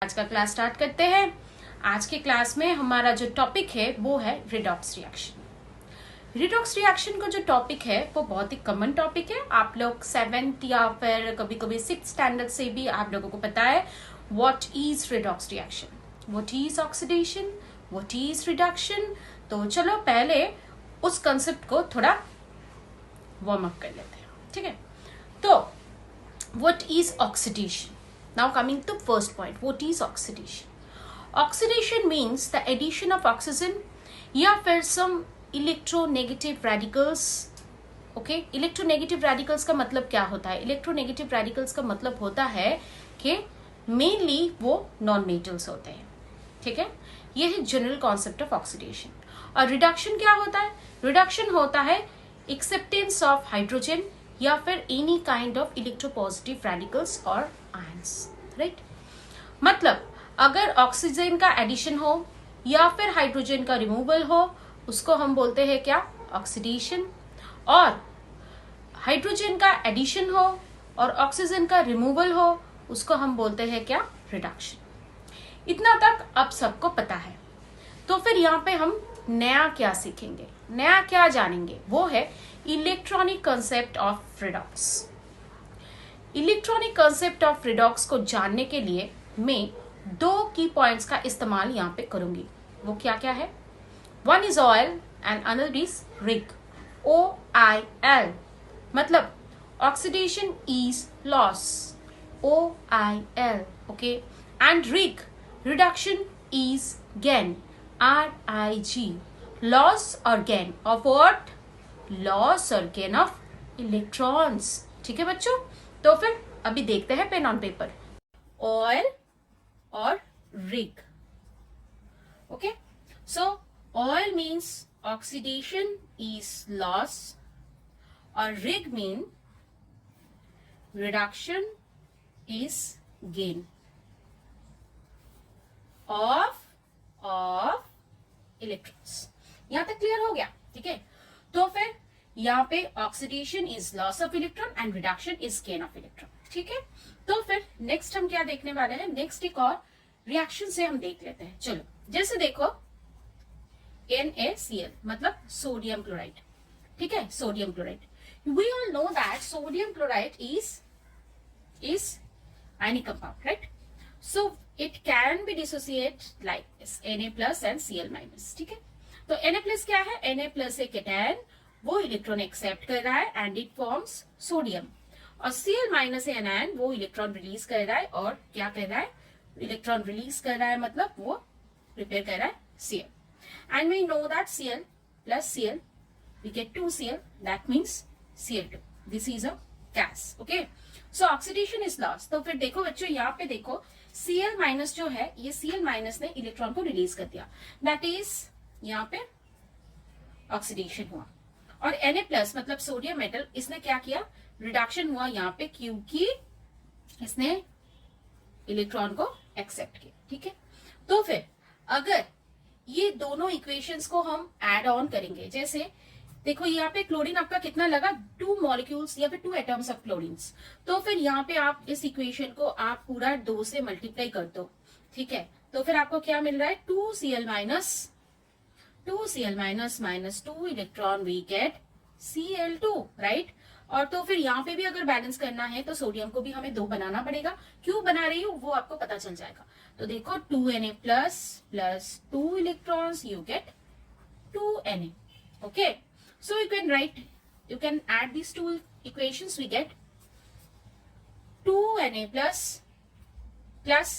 आज का class start करते हैं। आज के क्लास में हमारा जो टॉपिक है वो है रिडॉक्स रिएक्शन। रिडॉक्स रिएक्शन का जो टॉपिक है वो बहुत ही कॉमन टॉपिक है। आप लोग 7th या फिर कभी कभी 6th स्टैंडर्ड से भी आप लोगों को पता है what is redox reaction, what is oxidation, what is reduction. तो चलो पहले उस कंसेप्ट को थोड़ा वार्म अप कर लेते हैं, ठीक है। तो what is oxidation? Now coming to first point, what is oxidation? Oxidation means the addition of oxygen या फिर some electronegative radicals. Okay, electronegative radicals का मतलब क्या होता है? इलेक्ट्रोनेगेटिव रेडिकल्स का मतलब होता है कि मेनली वो नॉन मेटल्स होते हैं, ठीक है। ये है जनरल कॉन्सेप्ट ऑफ ऑक्सीडेशन। और रिडक्शन क्या होता है? रिडक्शन होता है एक्सेप्टेंस ऑफ हाइड्रोजन या फिर any kind of electropositive radicals और आयंस, राइट। मतलब अगर ऑक्सीजन का एडिशन हो या फिर हाइड्रोजन का रिमूवल हो, उसको हम बोलते हैं क्या? ऑक्सीडेशन। और हाइड्रोजन का एडिशन हो और ऑक्सीजन का रिमूवल हो, उसको हम बोलते हैं क्या? रिडक्शन। इतना तक अब सबको पता है। तो फिर यहाँ पे हम नया क्या सीखेंगे, नया क्या जानेंगे? वो है electronic concept of redox. Electronic concept of redox को जानने के लिए मैं 2 की पॉइंट्स का इस्तेमाल यहाँ पे करूंगी। वो क्या क्या है? One is oil and another is rig. OIL मतलब oxidation is loss, OIL, okay. And rig, reduction is gain, RIG। Loss और गेन ऑफ व्हाट? लॉस और गेन ऑफ इलेक्ट्रॉन्स, ठीक है बच्चों। तो फिर अभी देखते हैं पेन ऑन पेपर। ऑयल और rig, okay. So oil means oxidation is loss और rig mean reduction is gain of electrons. यहां तक क्लियर हो गया, ठीक है। तो फिर यहाँ पे oxidation is loss of electron and reduction is gain of electron, ठीक है। तो फिर नेक्स्ट हम क्या देखने वाले हैं? नेक्स्ट एक और रिएक्शन से हम देख लेते हैं। चलो, जैसे देखो NaCl मतलब सोडियम क्लोराइड, ठीक है, sodium chloride. We all know that sodium chloride is ionic compound, right? So it can be dissociate like this, Na plus and Cl minus, ठीक है। तो Na plus क्या है? Na plus एक केटैन, वो इलेक्ट्रॉन एक्सेप्ट कर रहा है एंड इट फॉर्म्स सोडियम। और Cl माइनस है एनायन, वो इलेक्ट्रॉन रिलीज कर रहा है और क्या कर रहा है? इलेक्ट्रॉन रिलीज कर रहा है मतलब वो रिपेयर कर रहा है Cl। And we know that Cl plus Cl, we get 2Cl, that means Cl2. This is a gas, okay? So oxidation is lost. तो फिर देखो बच्चों, यहाँ पे देखो Cl माइनस जो है, ये Cl माइनस ने इलेक्ट्रॉन को रिलीज कर दिया, दैट इज यहाँ पे ऑक्सीडेशन हुआ। और Na प्लस मतलब सोडियम मेटल, इसने क्या किया? रिडक्शन हुआ यहाँ पे, क्योंकि इसने इलेक्ट्रॉन को एक्सेप्ट किया, ठीक है। तो फिर अगर ये दोनों इक्वेशंस को हम ऐड ऑन करेंगे, जैसे देखो यहाँ पे क्लोरीन आपका कितना लगा? 2 मॉलिक्यूल्स या फिर 2 एटम्स ऑफ क्लोरीन्स। तो फिर यहाँ पे आप इस इक्वेशन को आप पूरा 2 से मल्टीप्लाई कर दो, ठीक है। तो फिर आपको क्या मिल रहा है? 2Cl minus minus 2 electron, we get Cl2, right. और तो फिर यहाँ पे भी अगर बैलेंस करना है तो सोडियम को भी हमें 2 बनाना पड़ेगा। क्यों बना रही हूँ वो आपको पता चल जाएगा। तो देखो 2Na plus plus 2 electrons, you get 2Na, okay. So you can write, you can add these 2 equations, we get 2Na plus plus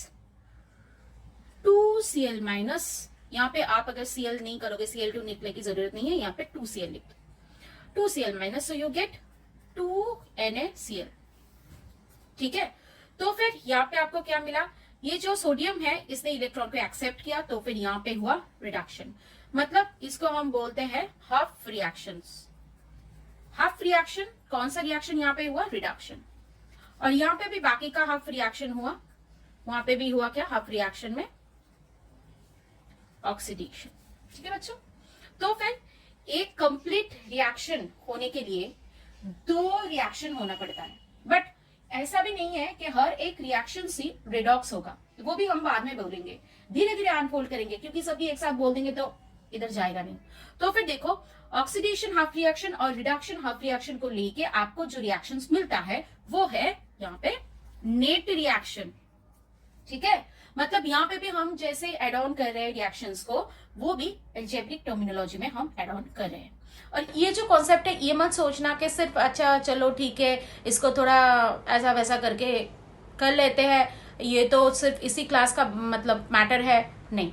2Cl minus, यहाँ पे आप अगर Cl नहीं करोगे, Cl2 निकलने की जरूरत नहीं है, यहाँ पे 2Cl लिख दो, 2Cl minus, so you get 2NaCl, ठीक है। तो फिर यहाँ पे आपको क्या मिला? ये जो सोडियम है इसने इलेक्ट्रॉन को एक्सेप्ट किया, तो फिर यहाँ पे हुआ रिडक्शन। मतलब इसको हम बोलते हैं हफ रिएक्शंस। हफ रिएक्शन, कौन सा रिएक्शन यहाँ पे हुआ? रिडक्शन। और यहाँ पे भी बाकी का हफ रिएक्शन हुआ, वहां पे भी हुआ क्या? हफ रिएक्शन में ऑक्सीडेशन, ठीक है बच्चों। तो फिर एक कंप्लीट रिएक्शन होने के लिए 2 रिएक्शन होना पड़ता है, बट ऐसा भी नहीं है कि हर एक रिएक्शन से रेडॉक्स होगा, वो भी हम बाद में बोलेंगे, धीरे धीरे अनफोल्ड करेंगे, क्योंकि सभी एक साथ बोल देंगे तो इधर जाएगा नहीं। तो फिर देखो, ऑक्सीडेशन हाफ रिएक्शन और रिडक्शन हाफ रिएक्शन को लेके आपको जो रिएक्शंस मिलता है वो है यहाँ पे नेट रिएक्शन। ठीक है, मतलब यहाँ पे भी हम जैसे एड ऑन कर रहे हैं रिएक्शंस को, वो भी एल्जेब्रिक टर्मिनोलॉजी में हम एड ऑन कर रहे हैं। और ये जो कॉन्सेप्ट है, ये मत सोचना कि सिर्फ अच्छा चलो ठीक है इसको थोड़ा ऐसा वैसा करके कर लेते हैं, ये तो सिर्फ इसी क्लास का मतलब मैटर है, नहीं।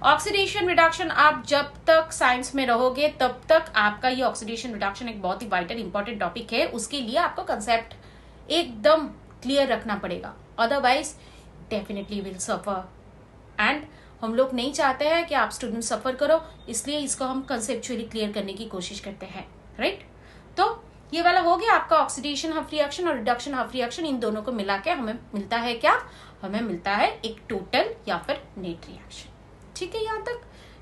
ऑक्सीडेशन रिडक्शन, आप जब तक साइंस में रहोगे तब तक आपका ये ऑक्सीडेशन रिडक्शन एक बहुत ही वाइटल इंपॉर्टेंट टॉपिक है। उसके लिए आपको कंसेप्ट एकदम क्लियर रखना पड़ेगा, otherwise definitely will suffer. And हम लोग नहीं चाहते हैं कि आप स्टूडेंट सफर करो, इसलिए इसको हम कंसेप्चुअली क्लियर करने की कोशिश करते हैं, राइट। तो ये वाला हो गया आपका ऑक्सीडेशन हाफ रिएक्शन और रिडक्शन हाफ रिएक्शन। इन दोनों को मिला के हमें मिलता है क्या? हमें मिलता है एक टोटल या फिर नेट रिएक्शन। ठीक है, यहाँ तक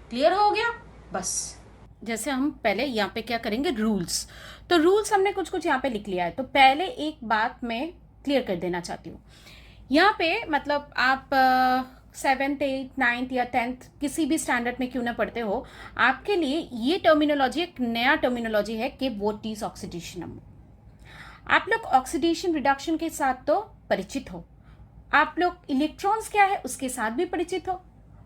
क्लियर हो गया? बस जैसे हम पहले यहाँ पे क्या करेंगे, रूल्स। तो रूल्स हमने कुछ कुछ यहाँ पे लिख लिया है। तो पहले एक बात मैं क्लियर कर देना चाहती हूँ, यहाँ पे मतलब आप 7th 8th 9th या 10th किसी भी स्टैंडर्ड में क्यों ना पढ़ते हो, आपके लिए ये टर्मिनोलॉजी एक नया टर्मिनोलॉजी है कि व्हाट इज ऑक्सीडेशन नंबर। आप लोग ऑक्सीडेशन रिडक्शन के साथ तो परिचित हो, आप लोग इलेक्ट्रॉन्स क्या है उसके साथ भी परिचित हो।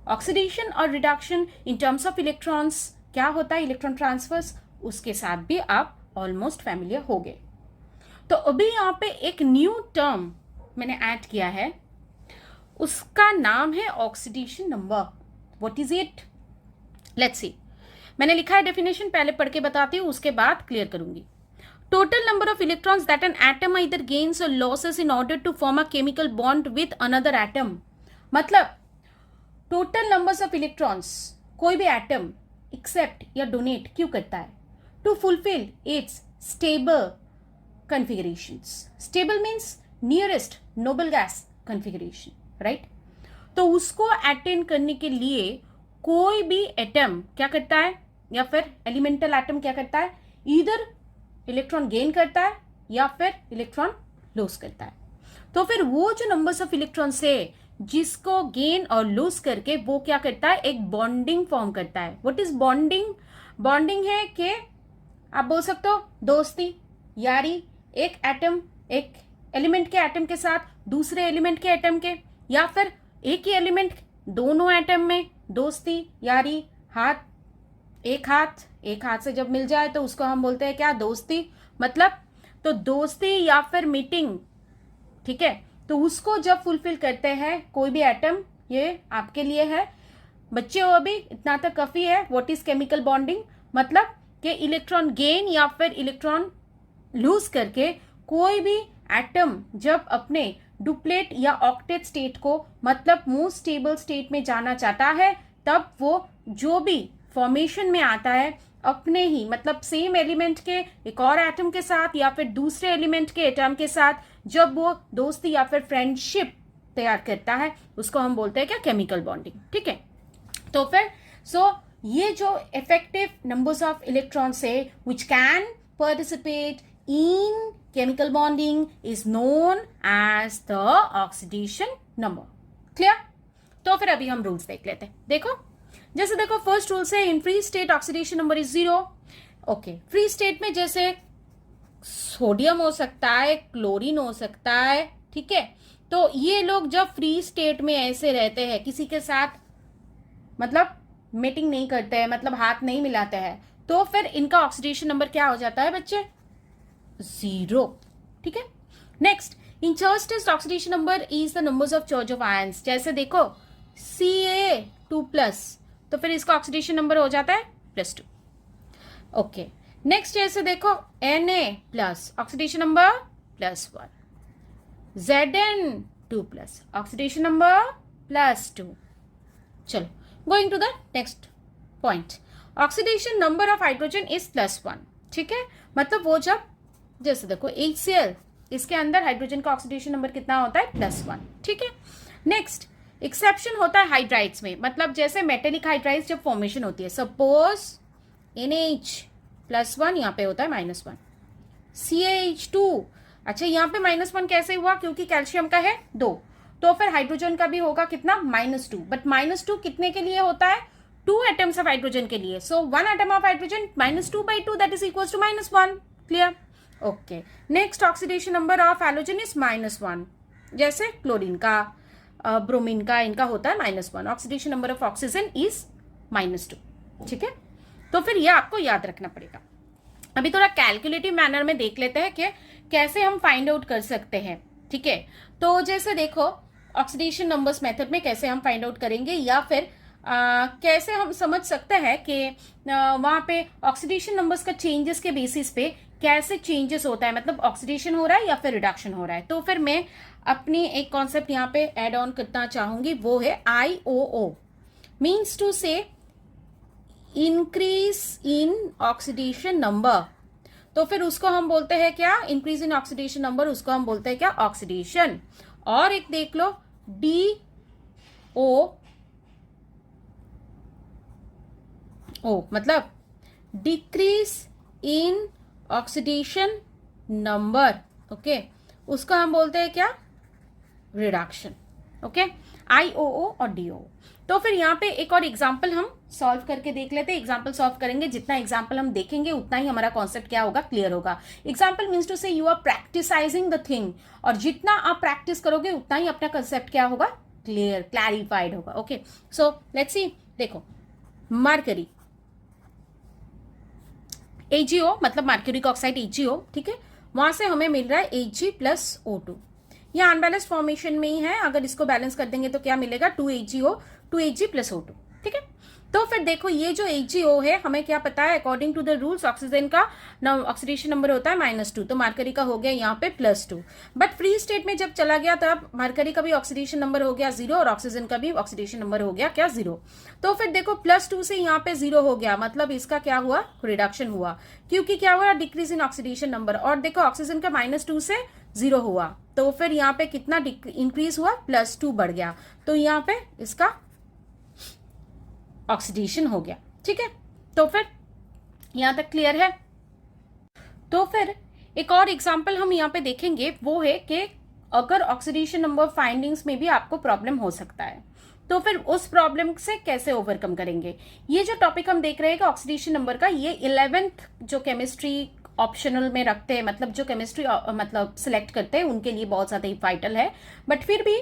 ऑक्सीडेशन और reduction in terms of electrons क्या होता है, इलेक्ट्रॉन ट्रांसफर्स, उसके साथ भी आप ऑलमोस्ट फैमिलियर हो गए। तो अभी यहाँ पे एक न्यू टर्म मैंने ऐड किया है, उसका नाम है oxidation number. What is it? Let's see. मैंने लिखा है डेफिनेशन, पहले पढ़ के बताती हूँ, उसके बाद क्लियर करूंगी। Total number of electrons that an atom either gains or losses in order to form a chemical bond with another atom। मतलब टोटल नंबर्स ऑफ इलेक्ट्रॉन्स कोई भी एटम एक्सेप्ट या डोनेट क्यों करता है? To fulfil its stable configurations. Stable means nearest noble gas configuration, right. तो उसको attend करने के लिए कोई भी एटम क्या करता है, या फिर एलिमेंटल एटम क्या करता है, इधर इलेक्ट्रॉन गेन करता है या फिर इलेक्ट्रॉन लूज करता है। तो फिर वो जो नंबर्स ऑफ इलेक्ट्रॉन्स है जिसको गेन और लूज करके वो क्या करता है, एक बॉन्डिंग फॉर्म करता है। What is bonding? बॉन्डिंग है कि आप बोल सकते हो दोस्ती, यारी, एक एटम एक एलिमेंट के एटम के साथ दूसरे एलिमेंट के एटम के, या फिर एक ही एलिमेंट दोनों एटम में दोस्ती यारी, एक हाथ से जब मिल जाए तो उसको हम बोलते हैं क्या, दोस्ती। मतलब तो दोस्ती या फिर मीटिंग, ठीक है। तो उसको जब फुलफिल करते हैं कोई भी एटम, ये आपके लिए है बच्चे हो, अभी इतना तक काफी है। What is chemical bonding? मतलब कि इलेक्ट्रॉन गेन या फिर इलेक्ट्रॉन लूज करके कोई भी एटम जब अपने डुप्लेट या ऑक्टेट स्टेट को, मतलब मोस्ट स्टेबल स्टेट में जाना चाहता है, तब वो जो भी फॉर्मेशन में आता है अपने ही मतलब सेम एलिमेंट के एक और एटम के साथ या फिर दूसरे एलिमेंट के एटम के साथ जब वो दोस्ती या फिर फ्रेंडशिप तैयार करता है, उसको हम बोलते हैं क्या, केमिकल बॉन्डिंग। ठीक है, तो फिर ये जो इफेक्टिव नंबर्स ऑफ इलेक्ट्रॉन्स है which can participate in chemical bonding is known as the oxidation number। Clear? तो फिर अभी हम रूल्स देख लेते हैं। देखो, जैसे देखो फर्स्ट रूल से in free state oxidation number is 0। Okay, free state में जैसे सोडियम हो सकता है, क्लोरीन हो सकता है, ठीक है। तो ये लोग जब फ्री स्टेट में ऐसे रहते हैं, किसी के साथ मतलब मीटिंग नहीं करते हैं, मतलब हाथ नहीं मिलाते हैं, तो फिर इनका ऑक्सीडेशन नंबर क्या हो जाता है बच्चे, 0। ठीक है। Next, in charge test oxidation number is the numbers of charge of ions. जैसे देखो Ca2+, तो फिर इसका ऑक्सीडेशन नंबर हो जाता है +2। ओके, नेक्स्ट जैसे देखो Na+, oxidation number +1, Zn2+, oxidation number +2। चलो, going to the next point, oxidation number of hydrogen is +1। ठीक है, मतलब वो जब जैसे देखो HCl, इसके अंदर हाइड्रोजन का ऑक्सीडेशन नंबर कितना होता है, +1। ठीक है। नेक्स्ट, एक्सेप्शन होता है हाइड्राइड्स में, मतलब जैसे मेटेलिक हाइड्राइड्स जब फॉर्मेशन होती है, सपोज NH+1 यहाँ पे होता है -1, CaH2 अच्छा, यहाँ पे -1 कैसे हुआ? क्योंकि कैल्शियम का है 2, तो फिर हाइड्रोजन का भी होगा कितना? -2, बट -2 कितने के लिए होता है? 2 एटम्स ऑफ हाइड्रोजन के लिए. So 1 atom of hydrogen -2/2 that is equal to -1. Clear? Okay. Next oxidation number of halogen is -1. जैसे क्लोरीन का, ब्रोमीन का, इनका होता है -1. Oxidation number of oxygen is -2. ठीक है, तो फिर ये आपको याद रखना पड़ेगा. अभी थोड़ा कैलकुलेटिव मैनर में देख लेते हैं कि कैसे हम फाइंड आउट कर सकते हैं. ठीक है, तो जैसे देखो ऑक्सीडेशन नंबर्स मेथड में कैसे हम फाइंड आउट करेंगे, या फिर कैसे हम समझ सकते हैं कि वहां पे ऑक्सीडेशन नंबर्स का चेंजेस के बेसिस पे कैसे चेंजेस होता है, मतलब ऑक्सीडेशन हो रहा है या फिर रिडक्शन हो रहा है. तो फिर मैं अपनी एक कॉन्सेप्ट यहाँ पे एड ऑन करना चाहूंगी, वो है IOO, मीन्स टू से इंक्रीज इन ऑक्सीडेशन नंबर. तो फिर उसको हम बोलते हैं क्या? इंक्रीज इन ऑक्सीडेशन नंबर, उसको हम बोलते हैं क्या? ऑक्सीडेशन. और एक देख लो DO, मतलब decrease in oxidation number. Okay, उसको हम बोलते हैं क्या? रिडक्शन. ओके, IOO और DO. तो फिर यहाँ पे एक और एग्जाम्पल हम सॉल्व करके देख लेते हैं. एग्जाम्पल सॉल्व करेंगे, जितना एग्जाम्पल हम देखेंगे उतना ही हमारा कॉन्सेप्ट क्या होगा? क्लियर होगा. एग्जाम्पल मीन्स टू से यू आर प्रैक्टिसाइजिंग द थिंग, और जितना आप प्रैक्टिस करोगे उतना ही अपना कंसेप्ट क्या होगा? क्लियर, क्लैरिफाइड होगा. Okay, so let's see. देखो मरकरी, AgO मतलब मर्क्यूरिक ऑक्साइड AgO. ठीक है, वहां से हमें मिल रहा है Ag+O2. ये अनबैलेंस फॉर्मेशन में ही है. अगर इसको बैलेंस कर देंगे तो क्या मिलेगा? 2AgO 2Ag+O2. ठीक है, तो फिर देखो ये जो AgO है, हमें क्या पता है? According to the rules oxygen का ऑक्सीडेशन नंबर होता है -2, तो मरकरी का हो गया यहाँ पे +2. बट फ्री स्टेट में जब चला गया तब मरकरी का भी ऑक्सीडेशन नंबर हो गया 0 और ऑक्सीजन का भी ऑक्सीडेशन नंबर हो गया क्या? 0. तो फिर देखो +2 से यहाँ पे 0 हो गया, मतलब इसका क्या हुआ? रिडक्शन हुआ. क्योंकि क्या हुआ? Decrease in oxidation number. और देखो ऑक्सीजन का -2 से 0 हुआ, तो फिर यहाँ पे कितना इंक्रीज हुआ? +2 बढ़ गया. तो यहाँ पे इसका ऑक्सीडेशन हो गया. ठीक है, तो फिर यहां तक क्लियर है. तो फिर एक और एग्जांपल हम यहाँ पे देखेंगे, वो है कि अगर ऑक्सीडेशन नंबर फाइंडिंग्स में भी आपको प्रॉब्लम हो सकता है, तो फिर उस प्रॉब्लम से कैसे ओवरकम करेंगे. ये जो टॉपिक हम देख रहे हैं ऑक्सीडेशन नंबर का, ये 11th जो केमिस्ट्री ऑप्शनल में रखते हैं, मतलब जो केमिस्ट्री मतलब सिलेक्ट करते हैं उनके लिए बहुत ज्यादा वाइटल है. बट फिर भी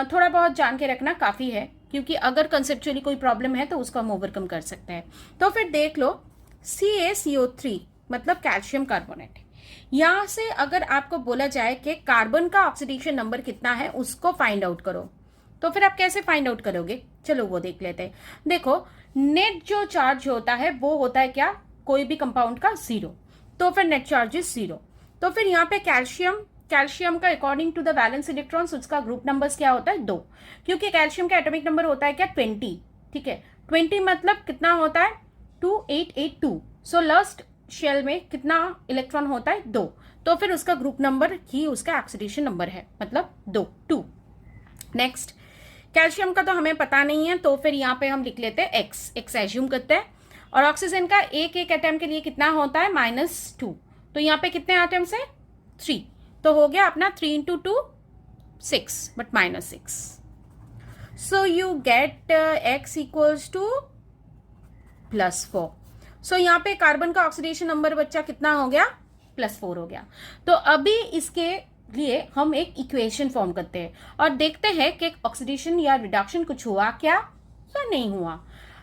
थोड़ा बहुत जान के रखना काफी है, क्योंकि अगर कंसेप्चुअली कोई प्रॉब्लम है तो उसको हम ओवरकम कर सकते हैं. तो फिर देख लो CaCO3 मतलब कैल्शियम कार्बोनेट. यहां से अगर आपको बोला जाए कि कार्बन का ऑक्सीडेशन नंबर कितना है उसको फाइंड आउट करो, तो फिर आप कैसे फाइंड आउट करोगे? चलो वो देख लेते हैं. देखो नेट जो चार्ज होता है वो होता है क्या? कोई भी कंपाउंड का 0, तो फिर नेट चार्ज इज 0. तो फिर यहाँ पे कैल्शियम का according to the valence electrons उसका ग्रुप नंबर्स क्या होता है? 2, क्योंकि कैल्शियम का एटॉमिक नंबर होता है क्या? 20. ठीक है, 20 मतलब कितना होता है? 2882. सो लास्ट शेल में कितना इलेक्ट्रॉन होता है? 2. तो फिर उसका ग्रुप नंबर ही उसका ऑक्सीडेशन नंबर है, मतलब 2. नेक्स्ट, कैल्शियम का तो हमें पता नहीं है, तो फिर यहाँ पे हम लिख लेते हैं x एज्यूम करते हैं. और ऑक्सीजन का एक एटम के लिए कितना होता है? -2. तो यहाँ पे कितने एटम्स है? 3. तो हो गया अपना 3 × 2 6, but -6. So you get x equals to +4. सो यहाँ पे कार्बन का ऑक्सीडेशन नंबर बच्चा कितना हो गया? +4 हो गया. तो अभी इसके लिए हम एक इक्वेशन फॉर्म करते हैं और देखते हैं कि ऑक्सीडेशन या रिडक्शन कुछ हुआ क्या या नहीं हुआ.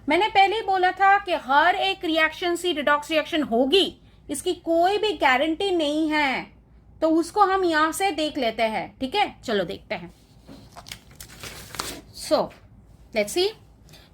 मैंने पहले ही बोला था कि हर एक रिएक्शन से रिडॉक्स रिएक्शन होगी, इसकी कोई भी गारंटी नहीं है, तो उसको हम यहां से देख लेते हैं. ठीक है, चलो देखते हैं. So let's see.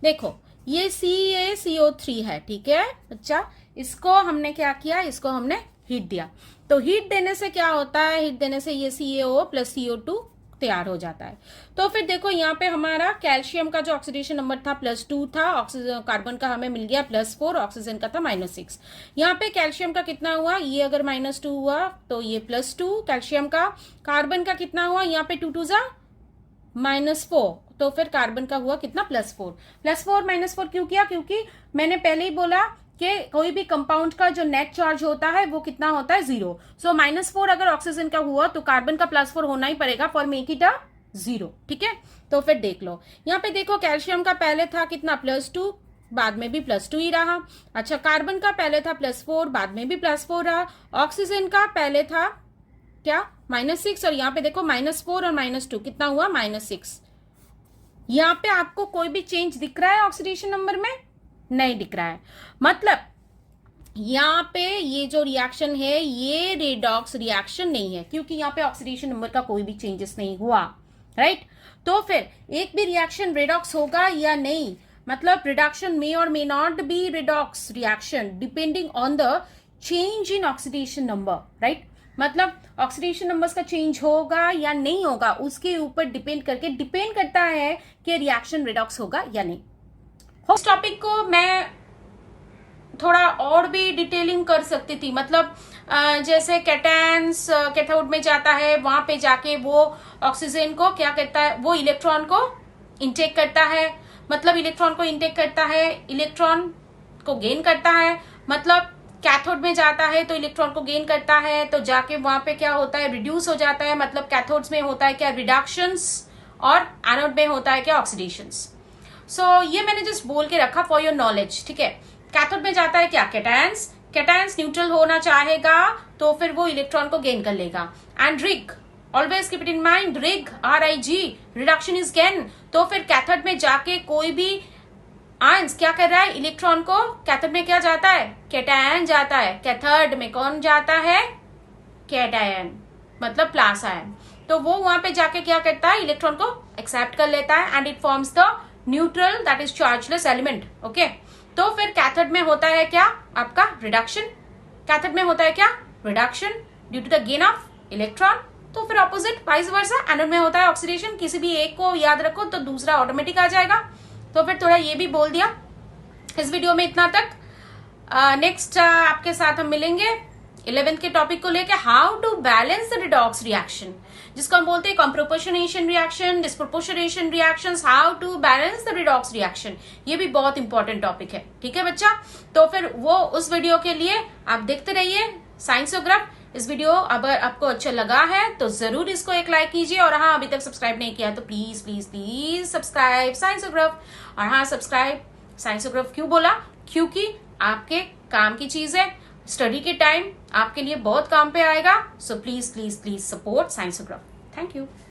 देखो ये CaCO3 है. ठीक है अच्छा, इसको हमने क्या किया? इसको हमने हीट दिया. तो हीट देने से क्या होता है? हीट देने से ये CaO + CO2 तैयार हो जाता है. तो फिर देखो यहाँ पे हमारा कैल्शियम का जो ऑक्सीडेशन नंबर था +2 था, ऑक्सीजन कार्बन का हमें मिल गया +4, ऑक्सीजन का था -6. यहाँ पे कैल्शियम का कितना हुआ? ये अगर -2 हुआ तो ये +2 कैल्शियम का. कार्बन का कितना हुआ? यहाँ पे 2 × 2 = -4, तो फिर कार्बन का हुआ कितना? +4. +4 -4 क्यों किया? क्योंकि मैंने पहले ही बोला कि कोई भी कंपाउंड का जो नेट चार्ज होता है वो कितना होता है, 0। सो -4 अगर ऑक्सीजन का हुआ तो कार्बन का +4 होना ही पड़ेगा फॉर मेक इट अ 0। ठीक है, तो फिर देख लो यहाँ पे, देखो कैल्शियम का पहले था कितना +2, बाद में भी +2 ही रहा। अच्छा, कार्बन का पहले था +4, बाद में भी +4 रहा। ऑक्सीजन का पहले था क्या, -6, और यहाँ पे देखो -4 और -2 कितना हुआ, -6। यहाँ पे आपको कोई भी चेंज दिख रहा है ऑक्सीडेशन नंबर में, नहीं दिख रहा है। मतलब यहाँ पे ये जो रिएक्शन है ये रेडॉक्स रिएक्शन नहीं है, क्योंकि यहाँ पे ऑक्सीडेशन नंबर का कोई भी चेंजेस नहीं हुआ, राइट। तो फिर एक भी रिएक्शन रेडॉक्स होगा या नहीं, मतलब रिडक्शन मे और may not be redox reaction depending on the change in oxidation number, right. मतलब ऑक्सीडेशन नंबर्स का चेंज होगा या नहीं होगा उसके ऊपर डिपेंड करता है कि रिएक्शन रेडॉक्स होगा या नहीं। इस टॉपिक को मैं थोड़ा और भी डिटेलिंग कर सकती थी, मतलब जैसे कैटायंस कैथोड में जाता है, वहां पे जाके वो ऑक्सीजन को क्या करता है, वो इलेक्ट्रॉन को इनटेक करता है, मतलब इलेक्ट्रॉन को इनटेक करता है, इलेक्ट्रॉन को गेन करता है। मतलब कैथोड में जाता है तो इलेक्ट्रॉन को गेन करता है, तो जाके वहां पे क्या होता है, रिड्यूस हो जाता है। मतलब कैथोड्स में होता है क्या, रिडक्शंस, और एनोड में होता है क्या, ऑक्सीडेशंस। सो ये मैंने जस्ट बोल के रखा फॉर योर नॉलेज, ठीक है। कैथोड में जाता है क्या, कैटायंस, कैटायंस न्यूट्रल होना चाहेगा तो फिर वो इलेक्ट्रॉन को गेन कर लेगा। And rig, always keep it in mind, rig RIG, reduction is gain. तो फिर कैथोड में जाके कोई भी आयंस क्या कर रहा है, इलेक्ट्रॉन को कैथोड में क्या जाता है, कैटायन जाता है। कैथोड में कौन जाता है, कैटायन, मतलब प्लस आयन। तो वो वहां पे जाके क्या करता है, इलेक्ट्रॉन को एक्सेप्ट कर लेता है and it forms the neutral that is chargeless element, okay. तो फिर कैथोड में होता है क्या, आपका रिडक्शन। कैथोड में होता है क्या, reduction due to the gain of electron. तो फिर ऑपोजिट वाइस वर्सा, एनोड में होता है ऑक्सीडेशन। किसी भी एक को याद रखो तो दूसरा ऑटोमेटिक आ जाएगा। तो फिर थोड़ा ये भी बोल दिया इस वीडियो में, इतना तक। नेक्स्ट आपके साथ हम मिलेंगे 11th के टॉपिक को लेके, how to balance the redox reaction, जिसको हम बोलते हैं comproportionation reaction, disproportionation reactions, how to balance the redox reaction. ये भी बहुत इंपॉर्टेंट टॉपिक है, ठीक है बच्चा। तो फिर वो उस वीडियो के लिए आप देखते रहिए साइंसोग्राफ। इस वीडियो अगर आपको अच्छा लगा है तो जरूर इसको एक लाइक कीजिए, और हाँ अभी तक सब्सक्राइब नहीं किया तो प्लीज प्लीज प्लीज सब्सक्राइब साइंसोग्राफ। और हाँ, सब्सक्राइब साइंसोग्राफ क्यों बोला, क्योंकि आपके काम की चीज है, स्टडी के टाइम आपके लिए बहुत काम पे आएगा। So please please please support Scienceograph. Thank you.